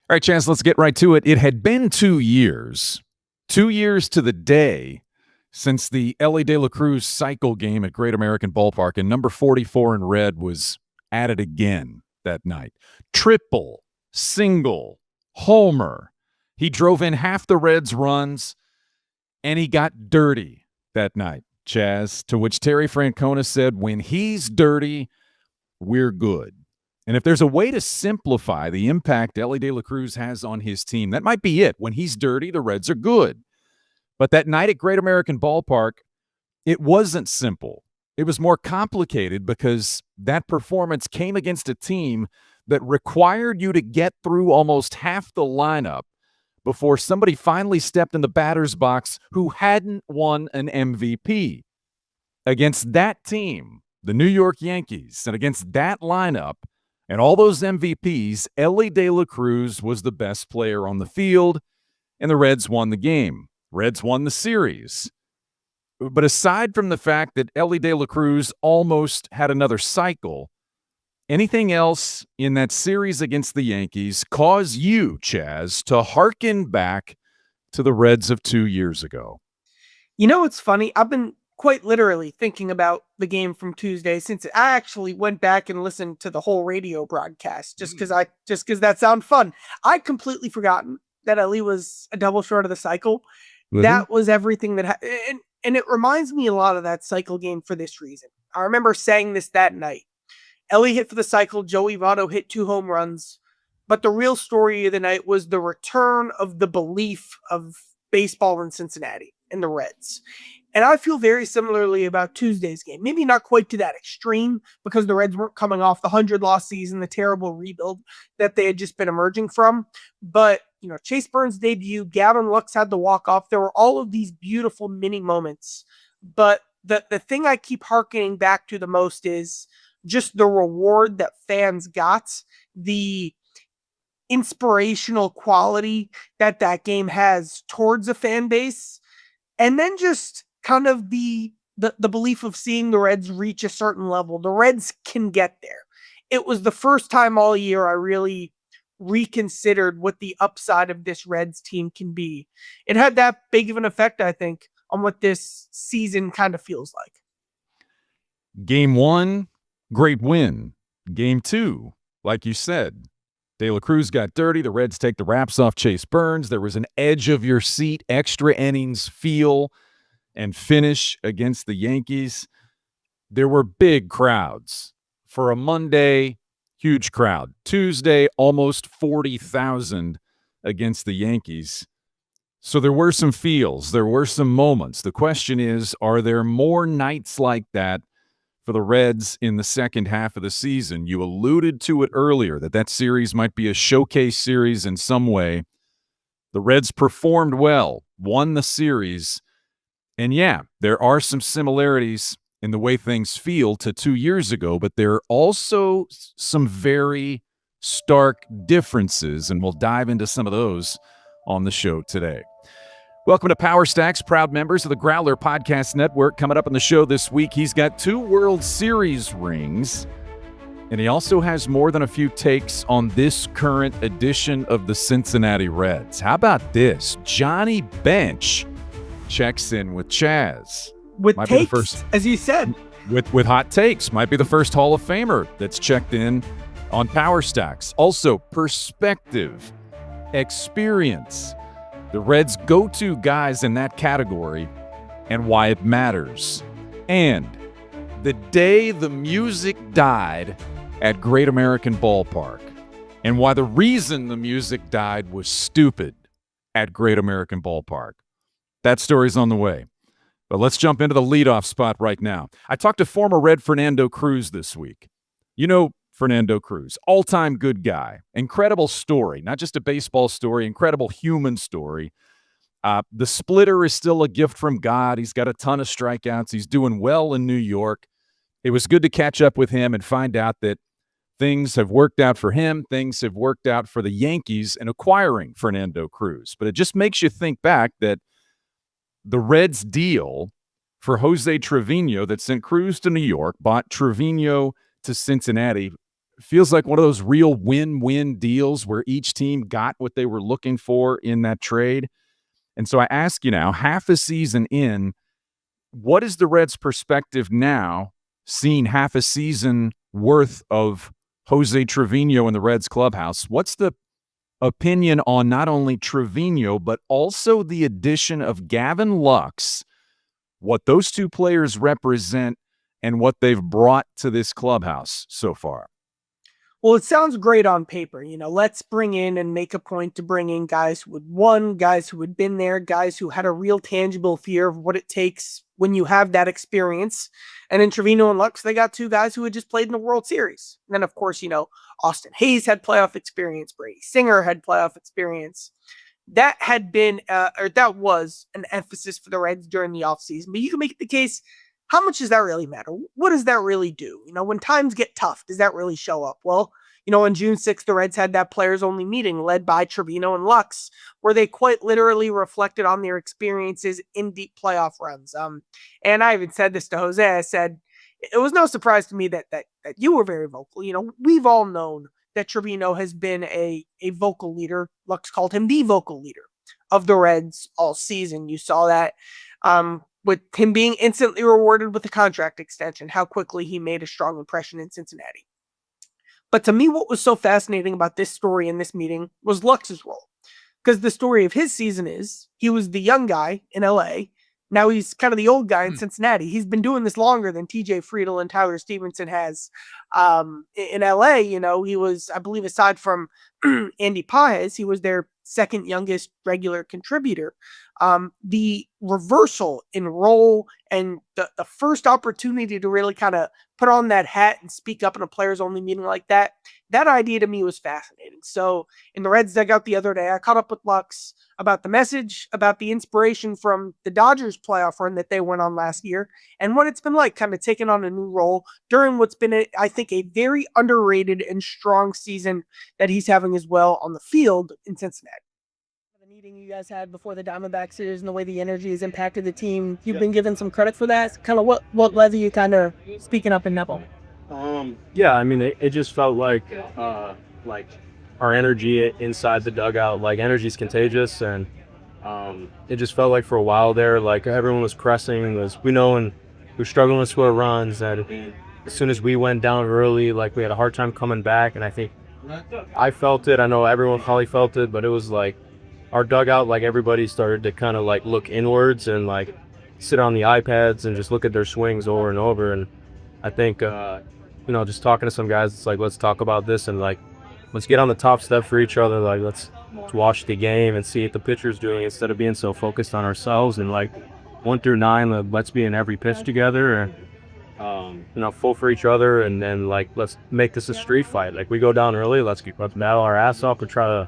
All right, Chance, let's get right to it. It had been 2 years to the day since the Ely De La Cruz cycle game at Great American Ballpark, and number 44 in red was at it again that night. Triple, single, homer. He drove in half the Reds' runs, and he got dirty that night, Chaz, to which Terry Francona said, when he's dirty, we're good. And if there's a way to simplify the impact Ely De La Cruz has on his team, that might be it. When he's dirty, the Reds are good. But that night at Great American Ballpark, it wasn't simple. It was more complicated because that performance came against a team that required you to get through almost half the lineup before somebody finally stepped in the batter's box who hadn't won an MVP. Against that team, the New York Yankees, and against that lineup, and all those MVPs, Ely De La Cruz was the best player on the field, and the Reds won the game. Reds won the series. But aside from the fact that Ely De La Cruz almost had another cycle, anything else in that series against the Yankees cause you, Chaz, to hearken back to the Reds of 2 years ago? You know what's funny? I've been quite literally thinking about the game from Tuesday since I actually went back and listened to the whole radio broadcast just because that sounded fun. I'd completely forgotten that Ely was a double short of the cycle. That was everything that and it reminds me a lot of that cycle game for this reason. I remember saying this that night. Ely hit for the cycle, Joey Votto hit 2 home runs, but the real story of the night was the return of the belief of baseball in Cincinnati and the Reds. And I feel very similarly about Tuesday's game. Maybe not quite to that extreme because the Reds weren't coming off the 100-loss season, the terrible rebuild that they had just been emerging from. But, Chase Burns' debut, Gavin Lux had the walk-off. There were all of these beautiful mini moments. But the thing I keep hearkening back to the most is just the reward that fans got, the inspirational quality that game has towards a fan base, and then just kind of the belief of seeing the Reds reach a certain level. The Reds can get there. It was the first time all year I really reconsidered what the upside of this Reds team can be. It had that big of an effect, I think, on what this season kind of feels like. Game 1, great win. Game 2, like you said, De La Cruz got dirty. The Reds take the wraps off Chase Burns. There was an edge-of-your-seat, extra innings feel and finish against the Yankees. There were big crowds. For a Monday, huge crowd. Tuesday, almost 40,000 against the Yankees. So there were some feels. There were some moments. The question is, are there more nights like that for the Reds in the second half of the season? You alluded to it earlier, that series might be a showcase series in some way. The Reds performed well, won the series, and yeah, there are some similarities in the way things feel to 2 years ago, but there are also some very stark differences, and we'll dive into some of those on the show today. Welcome to Power Stacks, proud members of the Growler Podcast Network. Coming up on the show this week, he's got 2 World Series rings, and he also has more than a few takes on this current edition of the Cincinnati Reds. How about this? Johnny Bench checks in with Chaz. With might takes, first, as you said. With hot takes. Might be the first Hall of Famer that's checked in on Power Stacks. Also, perspective, experience. The Reds' go-to guys in that category and why it matters. And the day the music died at Great American Ballpark and why the reason the music died was stupid at Great American Ballpark. That story's on the way. But let's jump into the leadoff spot right now. I talked to former Red Fernando Cruz this week. You know Fernando Cruz, all-time good guy, incredible story, not just a baseball story, incredible human story. The splitter is still a gift from God. He's got a ton of strikeouts. He's doing well in New York. It was good to catch up with him and find out that things have worked out for him. Things have worked out for the Yankees in acquiring Fernando Cruz. But it just makes you think back that the Reds deal for Jose Trevino that sent Cruz to New York, bought Trevino to Cincinnati feels like one of those real win-win deals where each team got what they were looking for in that trade. And so I ask you now, half a season in, what is the Reds' perspective now, seeing half a season worth of Jose Trevino in the Reds clubhouse? What's the opinion on not only Trevino, but also the addition of Gavin Lux, what those two players represent, and what they've brought to this clubhouse so far? Well, it sounds great on paper. Let's bring in and make a point to bring in guys who had won, guys who had been there, guys who had a real tangible fear of what it takes when you have that experience. And in Trevino and Lux, they got two guys who had just played in the World Series. And then, of course, Austin Hayes had playoff experience. Brady Singer had playoff experience. That had been, or that was an emphasis for the Reds during the offseason. But you can make the case, how much does that really matter? What does that really do? When times get tough, does that really show up? Well, on June 6th, the Reds had that players-only meeting led by Trevino and Lux, where they quite literally reflected on their experiences in deep playoff runs. And I even said this to Jose. I said, it was no surprise to me that you were very vocal. We've all known that Trevino has been a vocal leader. Lux called him the vocal leader of the Reds all season. You saw that with him being instantly rewarded with a contract extension, how quickly he made a strong impression in Cincinnati. But to me, what was so fascinating about this story in this meeting was Lux's role. Because the story of his season is he was the young guy in LA. Now he's kind of the old guy in Cincinnati. He's been doing this longer than TJ Friedel and Tyler Stevenson has. In LA, he was, I believe, aside from Andy Paez, he was their second youngest regular contributor. The reversal in role and the first opportunity to really kind of put on that hat and speak up in a players only meeting like that idea to me was fascinating. So in the Reds dugout the other day, I caught up with Lux about the message, about the inspiration from the Dodgers playoff run that they went on last year, and what it's been like kind of taking on a new role during what's been, I think, a very underrated and strong season that he's having as well on the field in Cincinnati. Meeting you guys had before the Diamondback series and the way the energy has impacted the team, you've been given some credit for that. Kind of what led to you kind of speaking up in Neville? Yeah, I mean, it just felt like our energy inside the dugout, energy is contagious, and it just felt like for a while there, everyone was pressing, and we were struggling to score runs, and as soon as we went down early, we had a hard time coming back, and I think I felt it. I know everyone probably felt it, but it was our dugout, everybody started to kind of look inwards and sit on the iPads and just look at their swings over and over. And I think, just talking to some guys, it's let's talk about this and let's get on the top step for each other. Let's watch the game and see what the pitcher's doing instead of being so focused on ourselves. And 1 through 9, let's be in every pitch together and, full for each other. And then let's make this a street fight. We go down early, let's battle our ass off and try to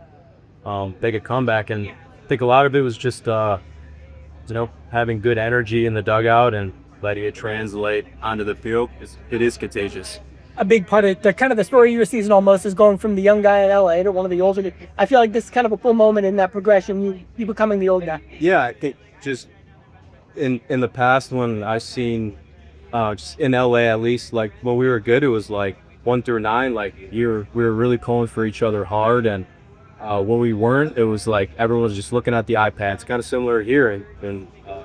make a comeback. And I think a lot of it was just having good energy in the dugout and letting it translate onto the field. It is contagious. A big part of the story of your season almost is going from the young guy in LA to one of the older. I feel like this is kind of a cool moment in that progression, you becoming the old guy. Yeah, I think just in the past when I've seen just in LA at least, when we were good, it was 1 through 9, we were really pulling for each other hard, and when we weren't, it was everyone was just looking at the iPads. Kind of similar here, and I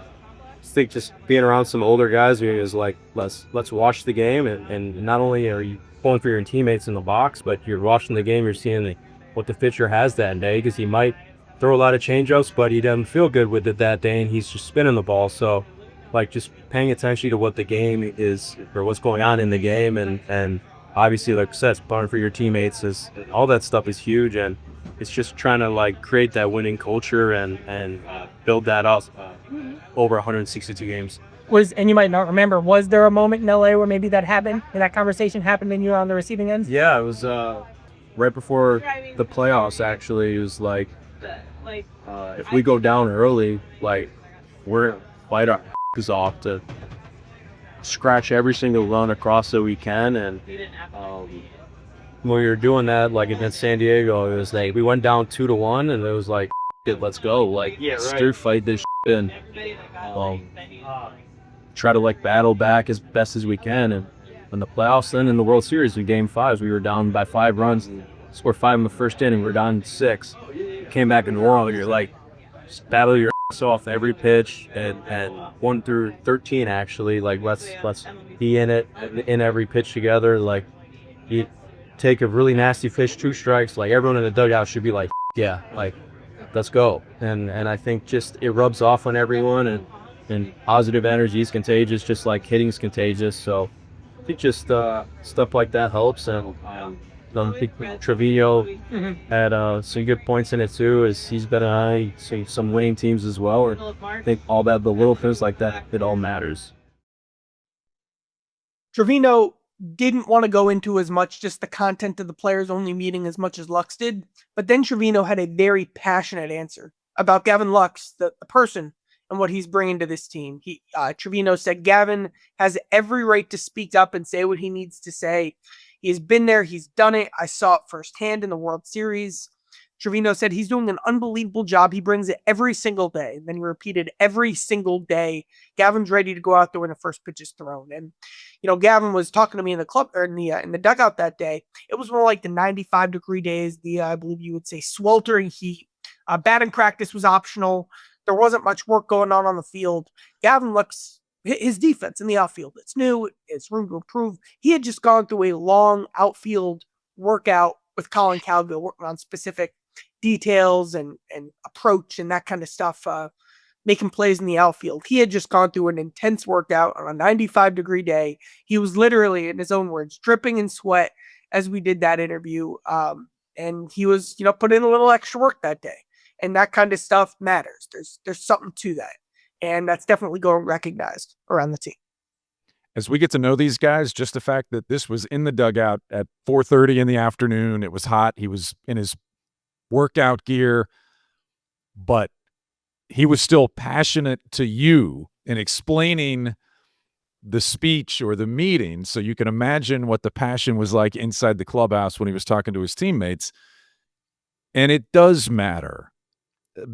think just being around some older guys is let's watch the game, and not only are you pulling for your teammates in the box, but you're watching the game. You're seeing what the pitcher has that day, because he might throw a lot of changeups, but he doesn't feel good with it that day, and he's just spinning the ball. So just paying attention to what the game is or what's going on in the game, and obviously, like I said, pulling for your teammates is all that stuff is huge, and it's just trying to create that winning culture and build that up over 162 games. And you might not remember, was there a moment in LA where maybe that happened and that conversation happened and you were on the receiving end? Yeah, it was right before the playoffs. Actually, it was if we go down early, we're gonna fight our asses off to scratch every single run across that we can. And when we were doing that, in San Diego, it was we went down 2-1, and it was let's go, street fight this shit and try to battle back as best as we can. And in the playoffs. Then in the World Series, in Game 5, we were down by 5 runs and scored 5 in the first inning. We were down 6. Came back in the world. You're like, just battle your ass off every pitch and 1 through 13 actually. Like let's be in it in every pitch together. Like you take a really nasty pitch, 2 strikes. Like everyone in the dugout should be like, yeah, like let's go. And I think just it rubs off on everyone and positive energy is contagious, just like hitting's contagious. So I think just stuff like that helps. And I think Trevino had some good points in it too. As he's been on some winning teams as well. And I think all that, the little things like that, it all matters. Trevino didn't want to go into as much just the content of the players only meeting as much as Lux did, but then Trevino had a very passionate answer about Gavin Lux, the person, and what he's bringing to this team. Trevino said Gavin has every right to speak up and say what he needs to say. He has been there. He's done it. I saw it firsthand in the World Series. Trevino said he's doing an unbelievable job. He brings it every single day. And then he repeated every single day. Gavin's ready to go out there when the first pitch is thrown. And, Gavin was talking to me in the club or in the dugout that day. It was more like the 95-degree days, I believe you would say sweltering heat. Batting practice was optional. There wasn't much work going on the field. Gavin Lux, his defense in the outfield, it's new. It's room to improve. He had just gone through a long outfield workout with Colin Cowgill, working on specific details and approach and that kind of stuff, making plays in the outfield. He had just gone through an intense workout on a 95-degree day. He was literally, in his own words, dripping in sweat as we did that interview. And he was, put in a little extra work that day. And that kind of stuff matters. There's something to that. And that's definitely going recognized around the team. As we get to know these guys, just the fact that this was in the dugout at 4:30 in the afternoon, it was hot. He was in his workout gear, but he was still passionate to you in explaining the speech or the meeting. So you can imagine what the passion was like inside the clubhouse when he was talking to his teammates. And it does matter.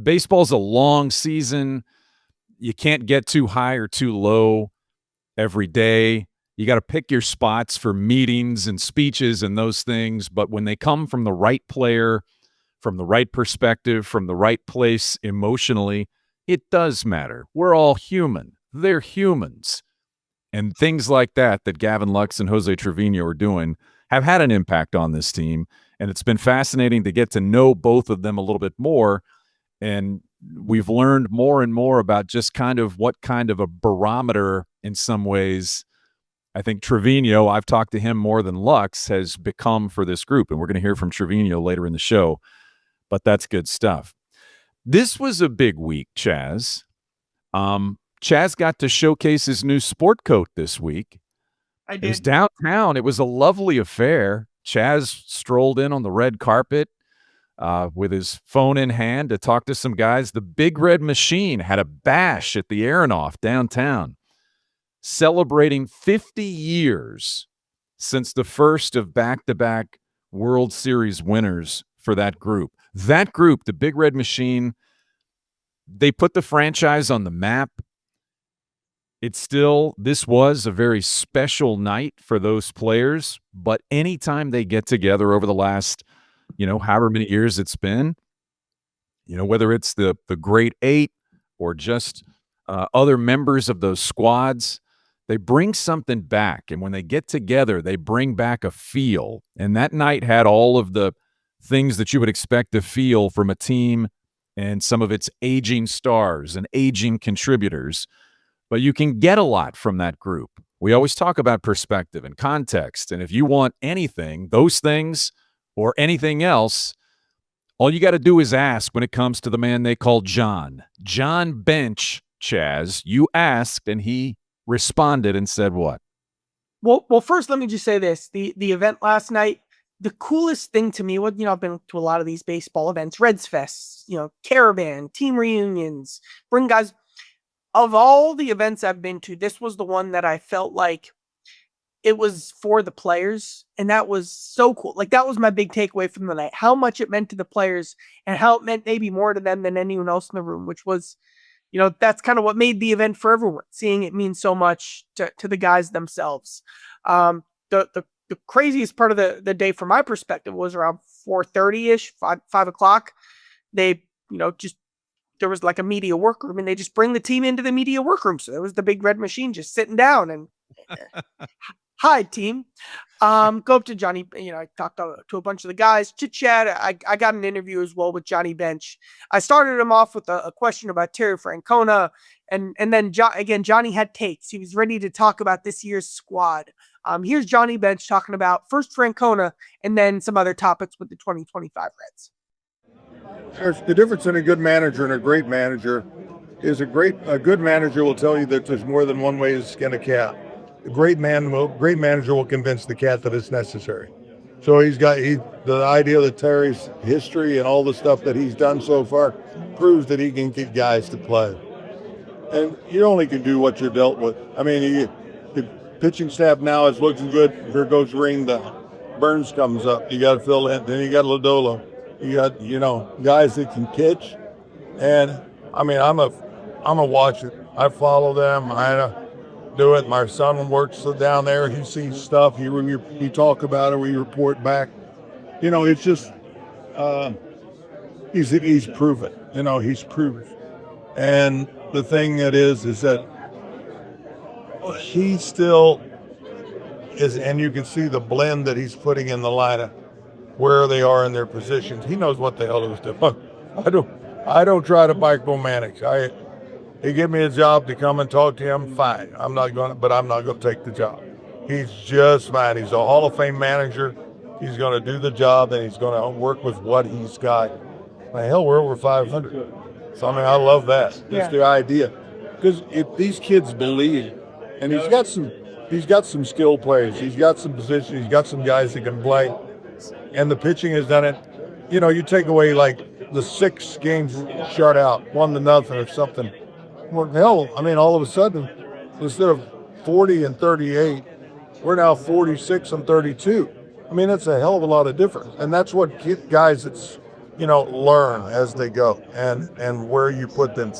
Baseball's a long season. You can't get too high or too low every day. You got to pick your spots for meetings and speeches and those things. But when they come from the right player, from the right perspective, from the right place emotionally, it does matter. We're all human. They're humans. And things like that Gavin Lux and Jose Trevino are doing have had an impact on this team. And it's been fascinating to get to know both of them a little bit more. And we've learned more and more about just kind of what kind of a barometer in some ways I think Trevino, I've talked to him more than Lux, has become for this group. And we're going to hear from Trevino later in the show. But that's good stuff. This was a big week, Chaz. Chaz got to showcase his new sport coat this week. I did. It was downtown. It was a lovely affair. Chaz strolled in on the red carpet with his phone in hand to talk to some guys. The Big Red Machine had a bash at the Aronoff downtown, celebrating 50 years since the first of back-to-back World Series winners for that group. That group, the Big Red Machine, they put the franchise on the map. This was a very special night for those players, but anytime they get together over the last, however many years it's been, whether it's the Great Eight or just other members of those squads, they bring something back. And when they get together, they bring back a feel. And that night had all of the things that you would expect to feel from a team and some of its aging stars and aging contributors. But you can get a lot from that group. We always talk about perspective and context. And if you want anything, those things or anything else, all you got to do is ask when it comes to the man they call John. John Bench, Chaz, you asked and he responded and said what? Well, first, let me just say this. The event last night, the coolest thing to me was, I've been to a lot of these baseball events, Reds Fests, caravan, team reunions, bring guys. Of all the events I've been to, this was the one that I felt like it was for the players. And that was so cool. Like, that was my big takeaway from the night, how much it meant to the players and how it meant maybe more to them than anyone else in the room, which was, that's kind of what made the event for everyone, seeing it mean so much to the guys themselves. the craziest part of the day from my perspective was around 4:30ish, 5 o'clock. They, just there was like a media workroom, and they just bring the team into the media workroom. So there was the big red machine just sitting down and hi team. Go up to Johnny. I talked to a bunch of the guys, chit chat. I got an interview as well with Johnny Bench. I started him off with a question about Terry Francona, and then Johnny had takes. He was ready to talk about this year's squad. Here's Johnny Bench talking about first Francona and then some other topics with the 2025 Reds. The difference in a good manager and a great manager is a good manager will tell you that there's more than one way to skin a cat. A great manager will convince the cat that it's necessary. So the idea that Terry's history and all the stuff that he's done so far proves that he can get guys to play. And you only can do what you're dealt with. I mean, the pitching staff now is looking good. Here goes Ring. The Burns comes up. You got to fill in. Then you got Lodolo. You got guys that can pitch. And I mean, I'm a watcher. I follow them. I do it. My son works down there. He sees stuff. We talk about it. We report back. It's just he's proven. He's proven. And the thing that is that he still is, and you can see the blend that he's putting in the lineup, where they are in their positions. He knows what the hell he's doing. I don't try to micromanage. He give me a job to come and talk to him, fine. I'm not going to take the job. He's just fine. He's a Hall of Fame manager. He's going to do the job, and he's going to work with what he's got. Hell, we're over 500. So, I love that. Just the idea. Because if these kids believe, and he's got some skill players. He's got some positions. He's got some guys that can play. And the pitching has done it. You take away like the 6 games shut out, 1-0 or something. Well, hell, all of a sudden, instead of 40 and 38, we're now 46 and 32. That's a hell of a lot of difference. And that's what guys learn as they go and where you put them,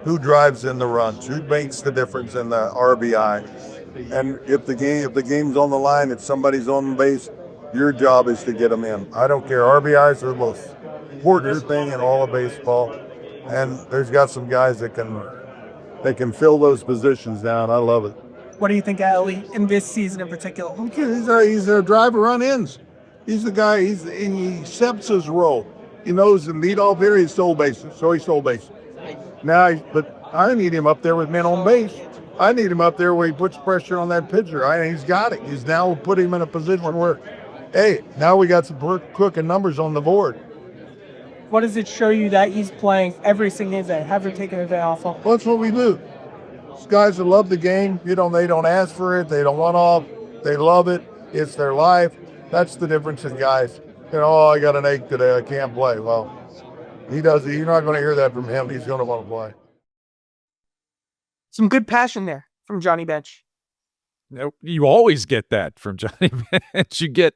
who drives in the runs, who makes the difference in the RBI. And if the game's on the line, if somebody's on base, your job is to get them in. I don't care. RBIs are the most important thing in all of baseball. And there's got some guys that can fill those positions down. I love it. What do you think, Ellie, in this season in particular? Okay, he's a driver run-ins. He's the guy. He accepts his role. He knows the leadoff here. He's stole bases, so he stole bases. But I need him up there with men on base. I need him up there where he puts pressure on that pitcher. He's got it. He's now put him in a position where, hey, now we got some cooking numbers on the board. What does it show you that he's playing every single day, haven't taken a day off? Well, that's what we do. These guys that love the game, they don't ask for it. They don't want off. They love it. It's their life. That's the difference in guys. I got an ache today. I can't play. Well, he does it. You're not going to hear that from him. He's going to want to play. Some good passion there from Johnny Bench. You always get that from Johnny Bench. You get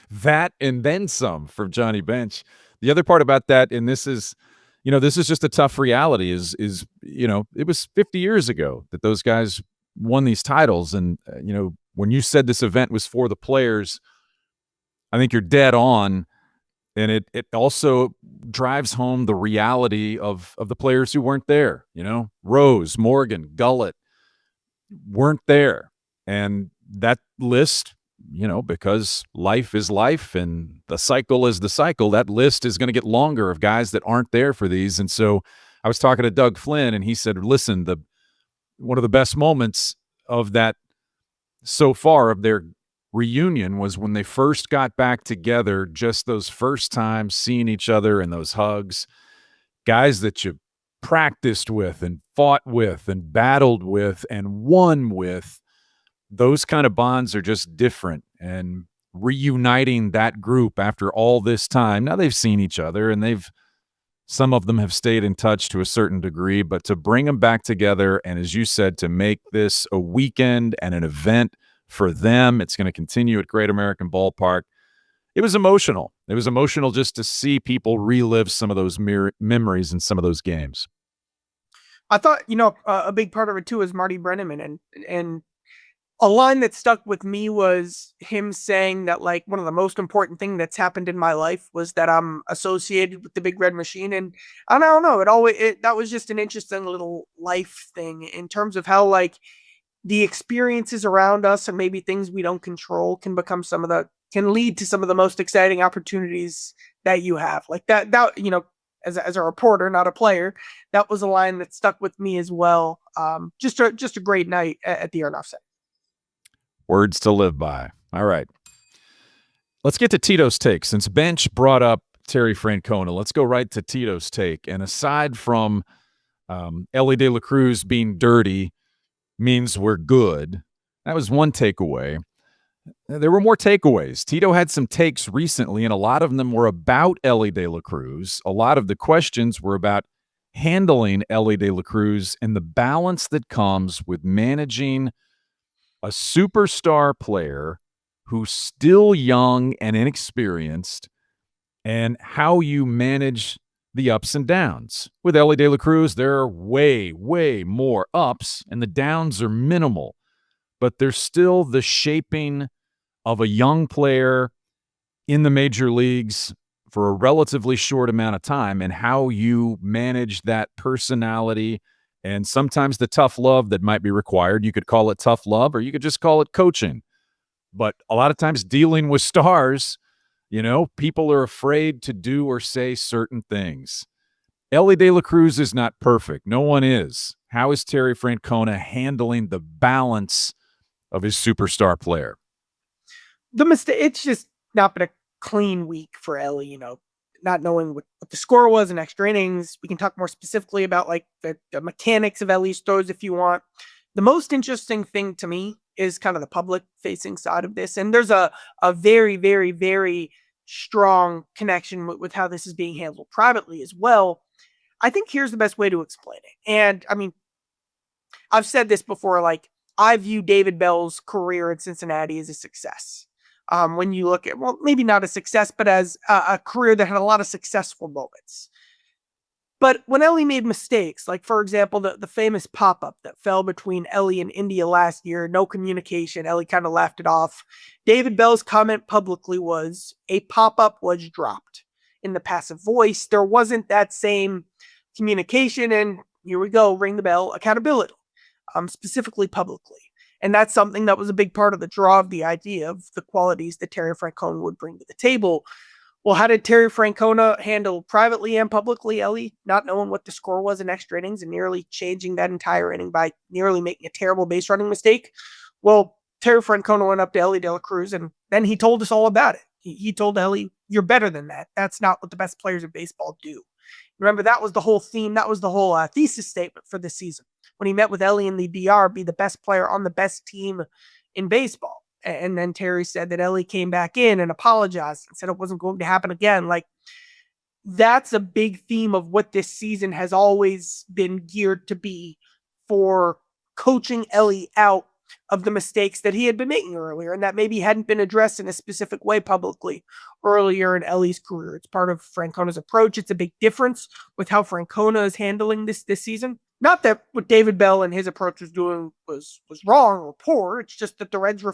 that and then some from Johnny Bench. The other part about that, and this is just a tough reality, is it was 50 years ago that those guys won these titles. And, when you said this event was for the players, I think you're dead on. And it also drives home the reality of the players who weren't there. Rose, Morgan, Gullett weren't there. And that list, because life is life and the cycle is the cycle, that list is going to get longer of guys that aren't there for these. And so I was talking to Doug Flynn, and he said, listen, one of the best moments of that so far of their reunion was when they first got back together, just those first times seeing each other and those hugs, guys that you practiced with and fought with and battled with and won with. Those kind of bonds are just different, and reuniting that group after all this time. Now they've seen each other, and some of them have stayed in touch to a certain degree, but to bring them back together, and as you said, to make this a weekend and an event for them, it's going to continue at Great American Ballpark. It was emotional. It was emotional just to see people relive some of those memories in some of those games. I thought, a big part of it too is Marty Brennaman, and A line that stuck with me was him saying that, like, one of the most important thing that's happened in my life was that I'm associated with the Big Red Machine. And I don't know, that was just an interesting little life thing in terms of how, like, the experiences around us and maybe things we don't control can lead to some of the most exciting opportunities that you have. Like that, as a reporter, not a player, that was a line that stuck with me as well. Just a great night at the Aronoff Center. Words to live by. All right. Let's get to Tito's take. Since Bench brought up Terry Francona, let's go right to Tito's take. And aside from Ely De La Cruz being dirty means we're good, that was one takeaway. There were more takeaways. Tito had some takes recently, and a lot of them were about Ely De La Cruz. A lot of the questions were about handling Ely De La Cruz and the balance that comes with managing a superstar player who's still young and inexperienced, and how you manage the ups and downs. With Ely De La Cruz, there are way, way more ups, and the downs are minimal. But there's still the shaping of a young player in the major leagues for a relatively short amount of time, and how you manage that personality and sometimes the tough love that might be required. You could call it tough love, or you could just call it coaching. But a lot of times dealing with stars, people are afraid to do or say certain things. Ely De La Cruz is not perfect. No one is. How is Terry Francona handling the balance of his superstar player? It's just not been a clean week for Ely, not knowing what the score was in extra innings. We can talk more specifically about like the mechanics of Ely's throws if you want. The most interesting thing to me is kind of the public facing side of this. And there's a very, very, very strong connection with how this is being handled privately as well. I think here's the best way to explain it. And I mean, I've said this before, like, I view David Bell's career at Cincinnati as a success. When you look at, well, maybe not a success, but as a career that had a lot of successful moments. But when Ely made mistakes, like, for example, the famous pop-up that fell between Ely and India last year, no communication, Ely kind of laughed it off. David Bell's comment publicly was, a pop-up was dropped. In the passive voice, there wasn't that same communication, and here we go, ring the bell, accountability, specifically publicly. And that's something that was a big part of the draw of the idea of the qualities that Terry Francona would bring to the table. Well, how did Terry Francona handle privately and publicly Ely not knowing what the score was in extra innings and nearly changing that entire inning by nearly making a terrible base running mistake? Well, Terry Francona went up to Ely De La Cruz, and then he told us all about it. He told Ely, you're better than that. That's not what the best players in baseball do. Remember, that was the whole theme. That was the whole thesis statement for this season. When he met with Ely in the DR, be the best player on the best team in baseball. And then Terry said that Ely came back in and apologized and said it wasn't going to happen again. Like, that's a big theme of what this season has always been geared to be, for coaching Ely out of the mistakes that he had been making earlier, and that maybe hadn't been addressed in a specific way publicly earlier in Ely's career. It's part of Francona's approach. It's a big difference with how Francona is handling this season. Not that what David Bell and his approach was doing was wrong or poor. It's just that the Reds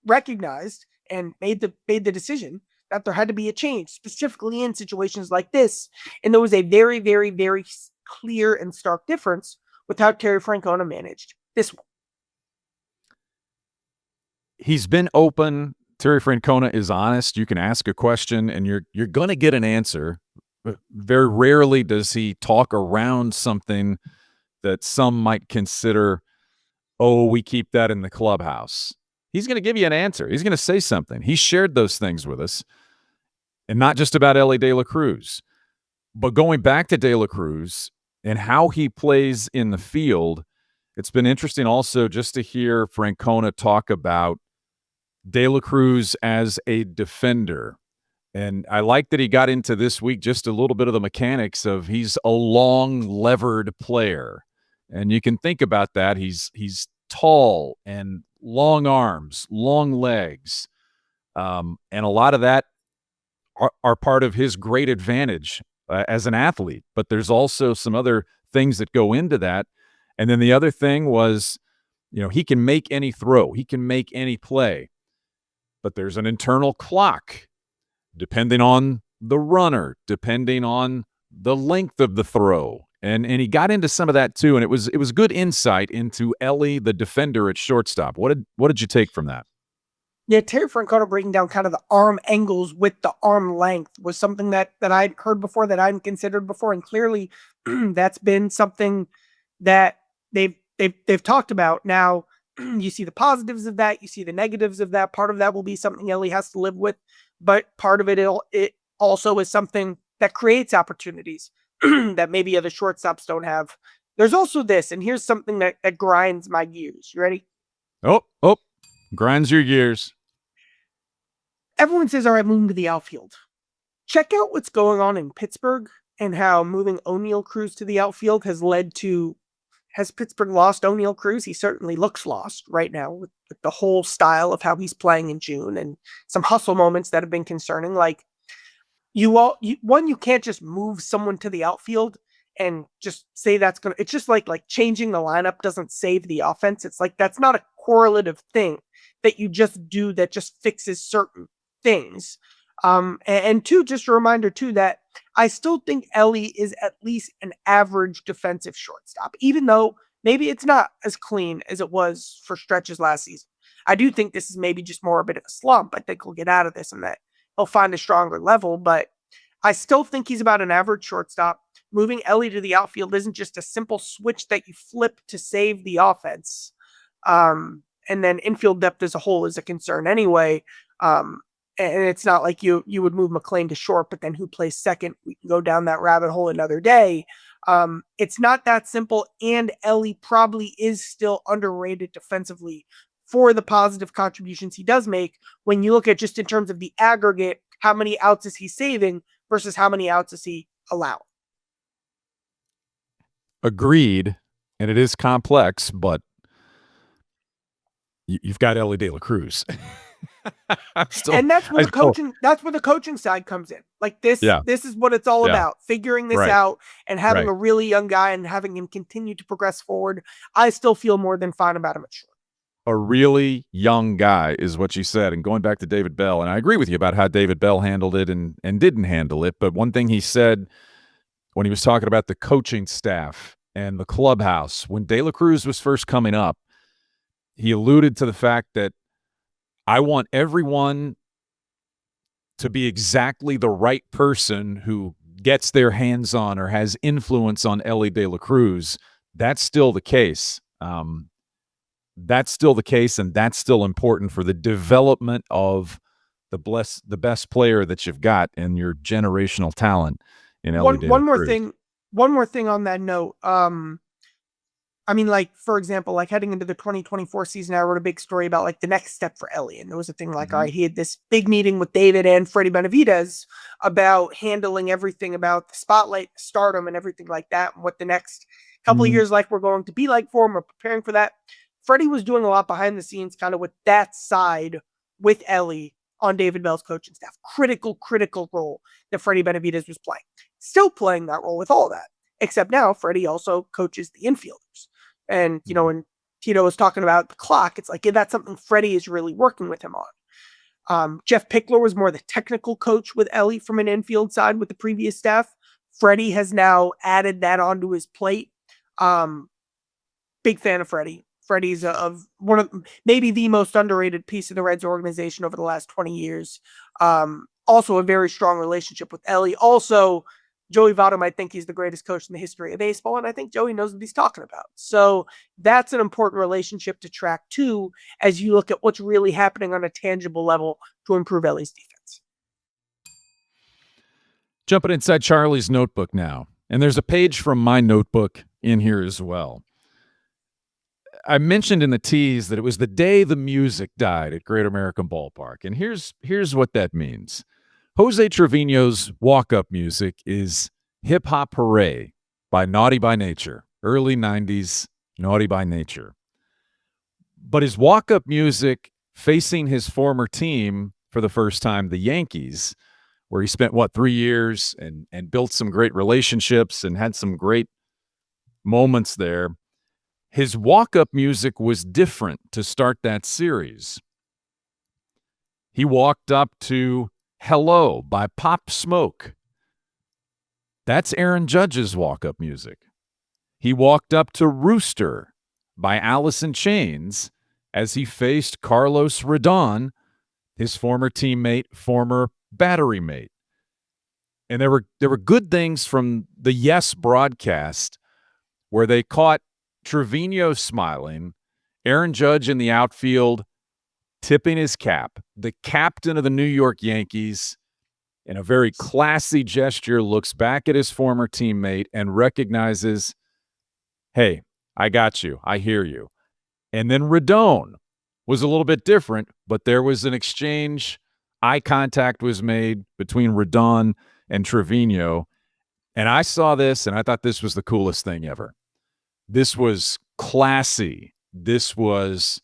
recognized and made the decision that there had to be a change, specifically in situations like this. And there was a very, very, very clear and stark difference with how Terry Francona managed this one. He's been open. Terry Francona is honest. You can ask a question and you're going to get an answer. Very rarely does he talk around something that some might consider, oh, we keep that in the clubhouse. He's going to give you an answer. He's going to say something. He shared those things with us, and not just about Ely De La Cruz. But going back to De La Cruz and how he plays in the field, it's been interesting also just to hear Francona talk about De La Cruz as a defender. And I like that he got into this week just a little bit of the mechanics of he's a long levered player. And you can think about that. He's tall and long arms, long legs. And a lot of that are part of his great advantage as an athlete. But there's also some other things that go into that. And then the other thing was He can make any throw. He can make any play. But there's an internal clock depending on the runner, depending on the length of the throw. And he got into some of that too, and it was good insight into Ely, the defender at shortstop. What did you take from that? Yeah, Terry Francona breaking down kind of the arm angles with the arm length was something that I'd heard before, that I'd considered before, and clearly that's been something that they've talked about. Now you see the positives of that, you see the negatives of that. Part of that will be something Ely has to live with, but part of it also is something that creates opportunities that maybe other shortstops don't have. There's also this, and here's something that grinds my gears. You ready? Oh, grinds your gears. Everyone says, all right, move him to the outfield. Check out what's going on in Pittsburgh and how moving O'Neill Cruz to the outfield has led to, has Pittsburgh lost O'Neill Cruz? He certainly looks lost right now with the whole style of how he's playing in June and some hustle moments that have been concerning. Like, you can't just move someone to the outfield and just say that's going to, it's just like changing the lineup doesn't save the offense. It's like, that's not a correlative thing that you just do that just fixes certain things. And two, just a reminder too, that I still think Ely is at least an average defensive shortstop, even though maybe it's not as clean as it was for stretches last season. I do think this is maybe just more a bit of a slump. I think he'll get out of this and that he'll find a stronger level, but I still think he's about an average shortstop. Moving Ely to the outfield isn't just a simple switch that you flip to save the offense. And then infield depth as a whole is a concern anyway. And it's not like you would move McLean to short, but then who plays second? We can go down that rabbit hole another day. It's not that simple, and Ely probably is still underrated defensively for the positive contributions he does make when you look at just in terms of the aggregate, how many outs is he saving versus how many outs is he allowing. Agreed, and it is complex, but you've got Ely De La Cruz. And that's where the coaching side comes in. Like this is what it's all about, figuring this out and having a really young guy and having him continue to progress forward. I still feel more than fine about him at short. A really young guy is what you said. And going back to David Bell, and I agree with you about how David Bell handled it and didn't handle it. But one thing he said when he was talking about the coaching staff and the clubhouse, when De La Cruz was first coming up, he alluded to the fact that I want everyone to be exactly the right person who gets their hands on or has influence on Ely De La Cruz. That's still the case. That's still the case, and that's still important for the development of the best player that you've got and your generational talent in Ely De La Cruz. One more thing on that note. I mean, like, for example, like heading into the 2024 season, I wrote a big story about like the next step for Ely. And there was a thing like, all right, he had this big meeting with David and Freddie Benavidez about handling everything about the spotlight, stardom, and everything like that, and what the next couple of years like were going to be like for him, or preparing for that. Freddie was doing a lot behind the scenes, kind of with that side with Ely on David Bell's coaching staff. Critical role that Freddie Benavidez was playing. Still playing that role with all that. Except now, Freddie also coaches the infielders. And, when Tito was talking about the clock, it's like, that's something Freddie is really working with him on. Jeff Pickler was more the technical coach with Ely from an infield side with the previous staff. Freddie has now added that onto his plate. Big fan of Freddie. Freddie's one of maybe the most underrated piece of the Reds organization over the last 20 years. Also a very strong relationship with Ely. Also, Joey Votto might think he's the greatest coach in the history of baseball, and I think Joey knows what he's talking about. So that's an important relationship to track too, as you look at what's really happening on a tangible level to improve Ely's defense. Jumping inside Charlie's notebook now, and there's a page from my notebook in here as well. I mentioned in the tease that it was the day the music died at Great American Ballpark, and here's what that means. Jose Trevino's walk-up music is Hip Hop Hooray by Naughty by Nature, early 90s Naughty by Nature. But his walk-up music facing his former team for the first time, the Yankees, where he spent, 3 years and built some great relationships and had some great moments there. his walk-up music was different to start that series. He walked up to Hello by Pop Smoke. That's Aaron Judge's walk-up music. He walked up to Rooster by Alice in Chains as he faced Carlos Rodon, his former teammate, former battery mate. And there were good things from the Yes broadcast where they caught Trevino smiling, Aaron Judge in the outfield tipping his cap. The captain of the New York Yankees, in a very classy gesture, looks back at his former teammate and recognizes, hey, I got you. I hear you. And then Rodon was a little bit different, but there was an exchange. Eye contact was made between Rodon and Trevino. And I saw this, and I thought this was the coolest thing ever. This was classy. This was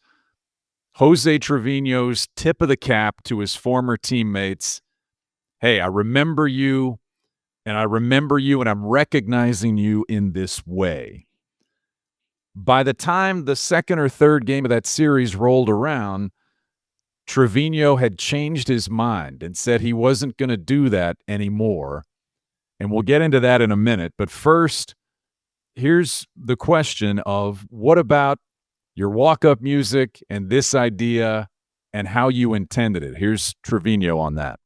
Jose Trevino's tip of the cap to his former teammates. Hey, I remember you, and I'm recognizing you in this way. By the time the second or third game of that series rolled around, Trevino had changed his mind and said he wasn't going to do that anymore. And we'll get into that in a minute. But first, here's the question of what about your walk-up music and this idea and how you intended it? Here's Trevino on that.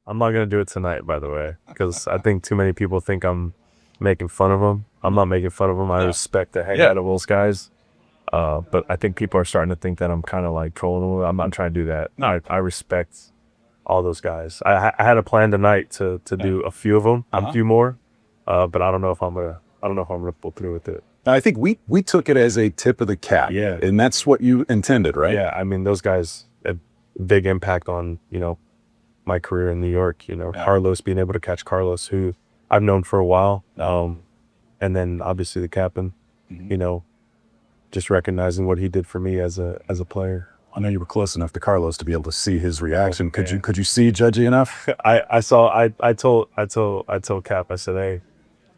I'm not going to do it tonight, by the way, because I think too many people think I'm making fun of them. I'm not making fun of them. I respect the heck out of those guys. But I think people are starting to think that I'm kind of like trolling them. I'm not trying to do that. No. I respect all those guys. I had a plan tonight to do a few of them, a few more, but I don't know if I'm gonna pull through with it. I think we took it as a tip of the cap. Yeah. And that's what you intended, right? Yeah. I mean, those guys had big impact on, my career in New York, Carlos, being able to catch Carlos, who I've known for a while. And then obviously the captain, just recognizing what he did for me as a player. I know you were close enough to Carlos to be able to see his reaction. Could you see Judgy enough? I told Cap, I said, hey,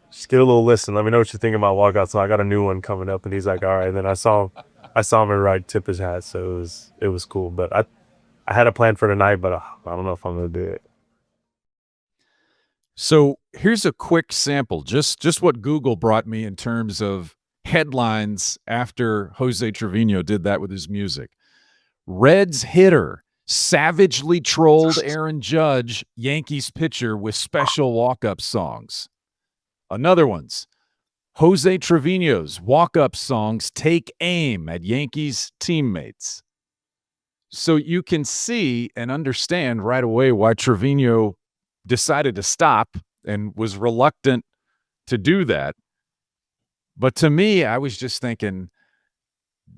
just get a little listen. Let me know what you think about walkouts. So I got a new one coming up, and he's like, all right. And then I saw him right tip his hat, so it was cool. But I had a plan for tonight, but I don't know if I'm gonna do it. So here's a quick sample, just what Google brought me in terms of headlines after Jose Trevino did that with his music. Reds hitter savagely trolled Aaron Judge, Yankees pitcher, with special walk-up songs. Another one's Jose Trevino's walk-up songs take aim at Yankees teammates. So you can see and understand right away why Trevino decided to stop and was reluctant to do that. But to me, I was just thinking,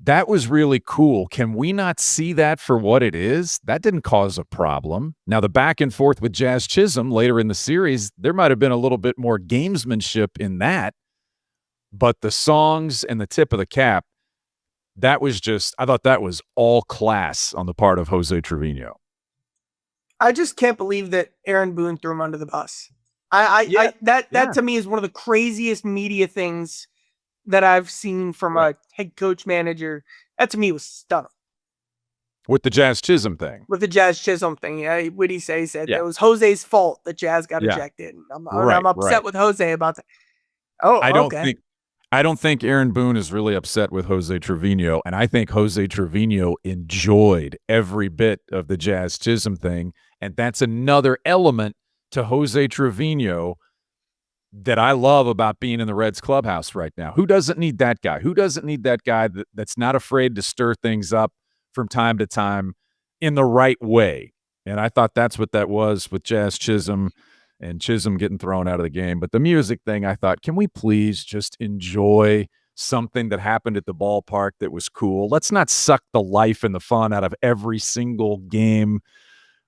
that was really cool. Can we not see that for what it is? That didn't cause a problem. Now, the back and forth with Jazz Chisholm later in the series, there might have been a little bit more gamesmanship in that. But the songs and the tip of the cap, that was just, I thought that was all class on the part of Jose Trevino. I just can't believe that Aaron Boone threw him under the bus. That to me is one of the craziest media things that I've seen from a head coach manager. That to me was stunning. With the Jazz Chisholm thing. With the Jazz Chisholm thing. What did he say? He said it was Jose's fault that Jazz got ejected. I'm upset with Jose about that. Oh, I don't think Aaron Boone is really upset with Jose Trevino, and I think Jose Trevino enjoyed every bit of the Jazz Chisholm thing, and that's another element to Jose Trevino that I love about being in the Reds clubhouse right now. Who doesn't need that guy? Who doesn't need that guy that's not afraid to stir things up from time to time in the right way? And I thought that's what that was with Jazz Chisholm and Chisholm getting thrown out of the game. But the music thing, I thought, can we please just enjoy something that happened at the ballpark that was cool? Let's not suck the life and the fun out of every single game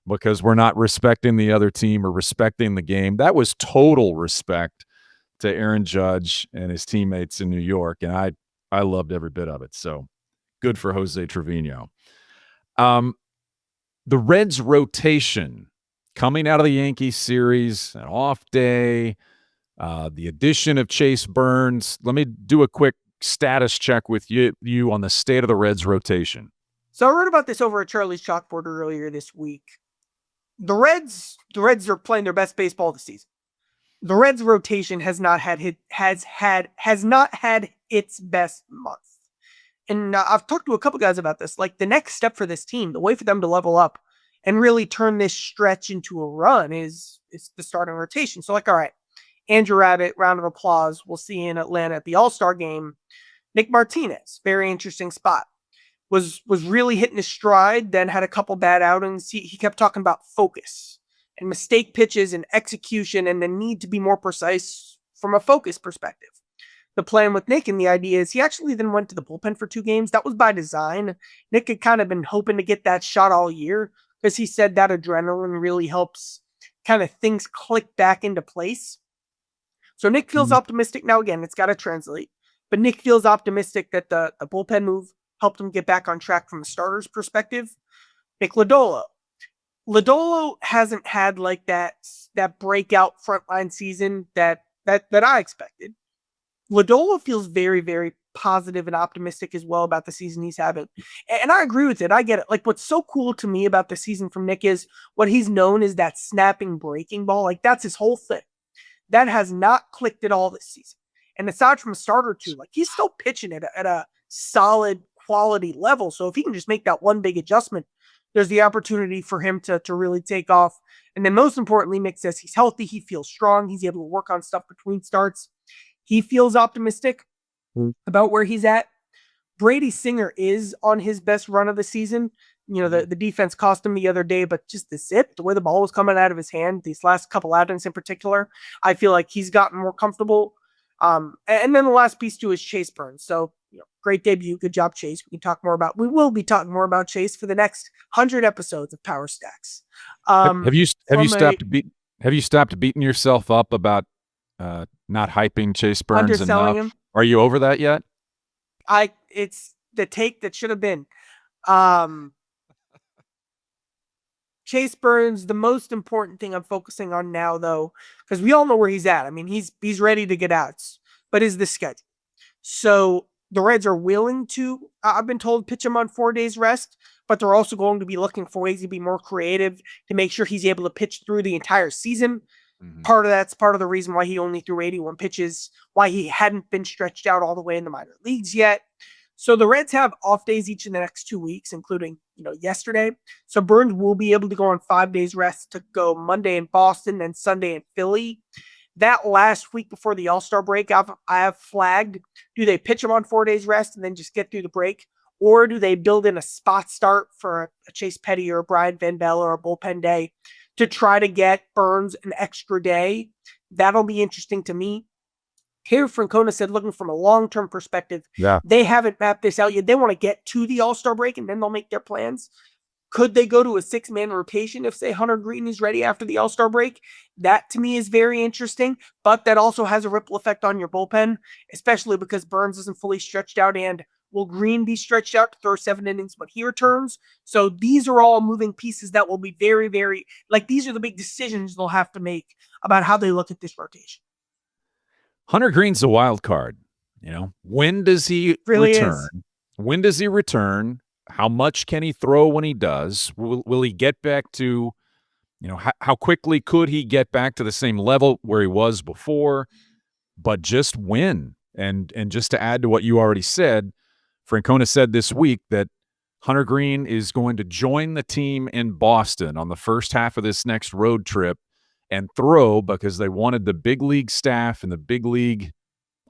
because we're not respecting the other team or respecting the game. That was total respect to Aaron Judge and his teammates in New York, and I loved every bit of it. So good for Jose Trevino. The Reds rotation coming out of the Yankees series, an off day, the addition of Chase Burns. Let me do a quick status check with you on the state of the Reds rotation. So I wrote about this over at Charlie's Chalkboard earlier this week. The Reds are playing their best baseball this season. The Reds rotation has not had its best month. And I've talked to a couple guys about this. Like, the next step for this team, the way for them to level up and really turn this stretch into a run is the starting rotation. So, like, all right, Andrew Abbott, round of applause. We'll see you in Atlanta at the All-Star game. Nick Martinez, very interesting spot. Was really hitting his stride, then had a couple bad outings. He kept talking about focus and mistake pitches and execution and the need to be more precise from a focus perspective. The plan with Nick and the idea is he actually then went to the bullpen for 2 games. That was by design. Nick had kind of been hoping to get that shot all year because he said that adrenaline really helps kind of things click back into place. So Nick feels optimistic. Now, again, it's got to translate. But Nick feels optimistic that the bullpen move helped him get back on track from a starter's perspective. Nick Lodolo hasn't had like that breakout frontline season that I expected. Lodolo feels very, very positive and optimistic as well about the season he's having. And I agree with it. I get it. Like, what's so cool to me about the season from Nick is what he's known as that snapping breaking ball. Like, that's his whole thing. That has not clicked at all this season. And aside from a start or two, like, he's still pitching it at a solid quality level. So if he can just make that one big adjustment, there's the opportunity for him to really take off. And then most importantly, Nick says he's healthy. He feels strong. He's able to work on stuff between starts. He feels optimistic about where he's at. Brady Singer is on his best run of the season. You know, the defense cost him the other day, but just the zip, the way the ball was coming out of his hand, these last couple outings in particular, I feel like he's gotten more comfortable. And then the last piece too is Chase Burns. So, you know, great debut. Good job, Chase. We will be talking more about Chase for the next 100 episodes of Power Stacks. Have you stopped beating yourself up about not hyping Chase Burns underselling enough? him? Are you over that yet? It's the take that should have been. Chase Burns, the most important thing I'm focusing on now, though, because we all know where he's at. I mean, he's ready to get out, but is the schedule. So the Reds are willing to, I've been told, pitch him on 4 days rest, but they're also going to be looking for ways to be more creative to make sure he's able to pitch through the entire season. Part of the reason why he only threw 81 pitches, why he hadn't been stretched out all the way in the minor leagues yet. So the Reds have off days each in the next 2 weeks, including, yesterday. So Burns will be able to go on 5 days rest to go Monday in Boston and Sunday in Philly. That last week before the All-Star break, I have flagged, do they pitch him on 4 days rest and then just get through the break? Or do they build in a spot start for a Chase Petty or a Brian Van Bell or a bullpen day to try to get Burns an extra day? That'll be interesting to me. Here, Francona said, looking from a long-term perspective, they haven't mapped this out yet. They want to get to the All-Star break, and then they'll make their plans. Could they go to a 6-man rotation if, say, Hunter Green is ready after the All-Star break? That, to me, is very interesting, but that also has a ripple effect on your bullpen, especially because Burns isn't fully stretched out, and will Green be stretched out to throw 7 innings when he returns? So these are all moving pieces that will be very, very, these are the big decisions they'll have to make about how they look at this rotation. Hunter Green's a wild card. When does he return? When does he return? How much can he throw when he does? Will he get back to, how quickly could he get back to the same level where he was before? But just when? And just to add to what you already said, Francona said this week that Hunter Green is going to join the team in Boston on the first half of this next road trip and throw, because they wanted the big league staff and the big league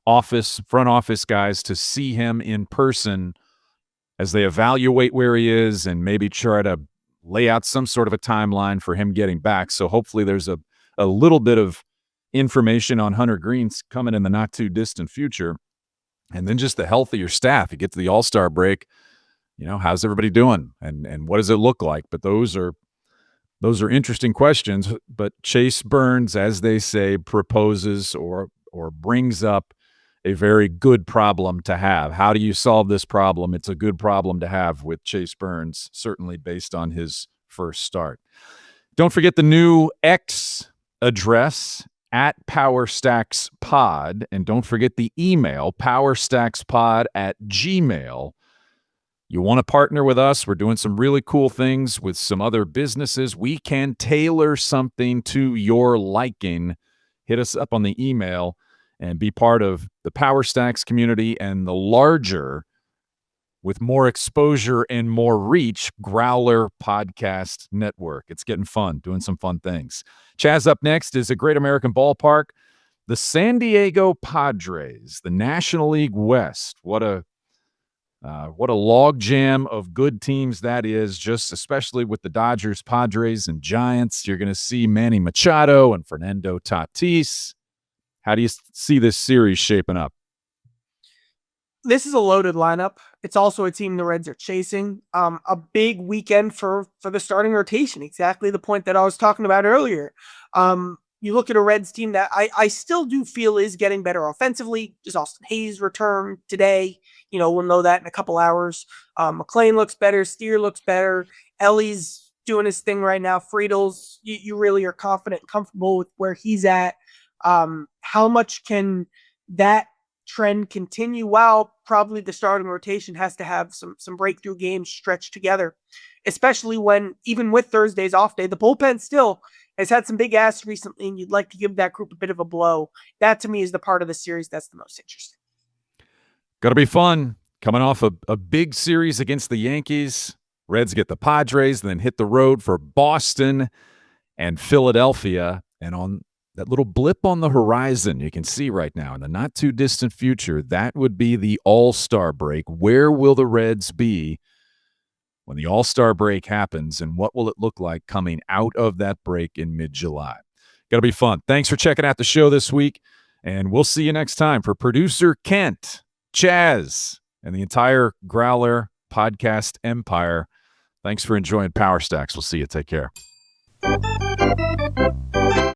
front office guys to see him in person as they evaluate where he is and maybe try to lay out some sort of a timeline for him getting back. So hopefully there's a little bit of information on Hunter Green's coming in the not too distant future. And then just the health of your staff. You get to the All-Star break, how's everybody doing? And what does it look like? But those are interesting questions. But Chase Burns, as they say, proposes or brings up a very good problem to have. How do you solve this problem? It's a good problem to have with Chase Burns, certainly based on his first start. Don't forget the new X address at PowerStacksPod. And don't forget the email, powerstackspod@gmail.com. You want to partner with us? We're doing some really cool things with some other businesses. We can tailor something to your liking. Hit us up on the email and be part of the Power Stacks community and the larger, with more exposure and more reach, Growler Podcast Network. It's getting fun, doing some fun things. Chaz, up next is a Great American Ballpark. The San Diego Padres, the National League West. What a log jam of good teams that is, just especially with the Dodgers, Padres, and Giants. You're going to see Manny Machado and Fernando Tatis. How do you see this series shaping up? This is a loaded lineup. It's also a team the Reds are chasing. A big weekend for the starting rotation. Exactly the point that I was talking about earlier. You look at a Reds team that I still do feel is getting better offensively. Does Austin Hayes return today? We'll know that in a couple hours. McLean looks better. Steer looks better. Ellie's doing his thing right now. Friedel's, you really are confident and comfortable with where he's at. How much can that trend continue? While probably the starting rotation has to have some breakthrough games stretched together, especially when, even with Thursday's off day, the bullpen still has had some big asks recently, and you'd like to give that group a bit of a blow. That, to me, is the part of the series that's the most interesting. Got to be fun. Coming off a big series against the Yankees. Reds get the Padres, then hit the road for Boston and Philadelphia. And on that little blip on the horizon you can see right now in the not too distant future, that would be the All-Star break. Where will the Reds be when the All-Star break happens, and what will it look like coming out of that break in mid-July? Got to be fun. Thanks for checking out the show this week, and we'll see you next time. For producer Kent, Chaz, and the entire Growler podcast empire, thanks for enjoying Power Stacks. We'll see you. Take care.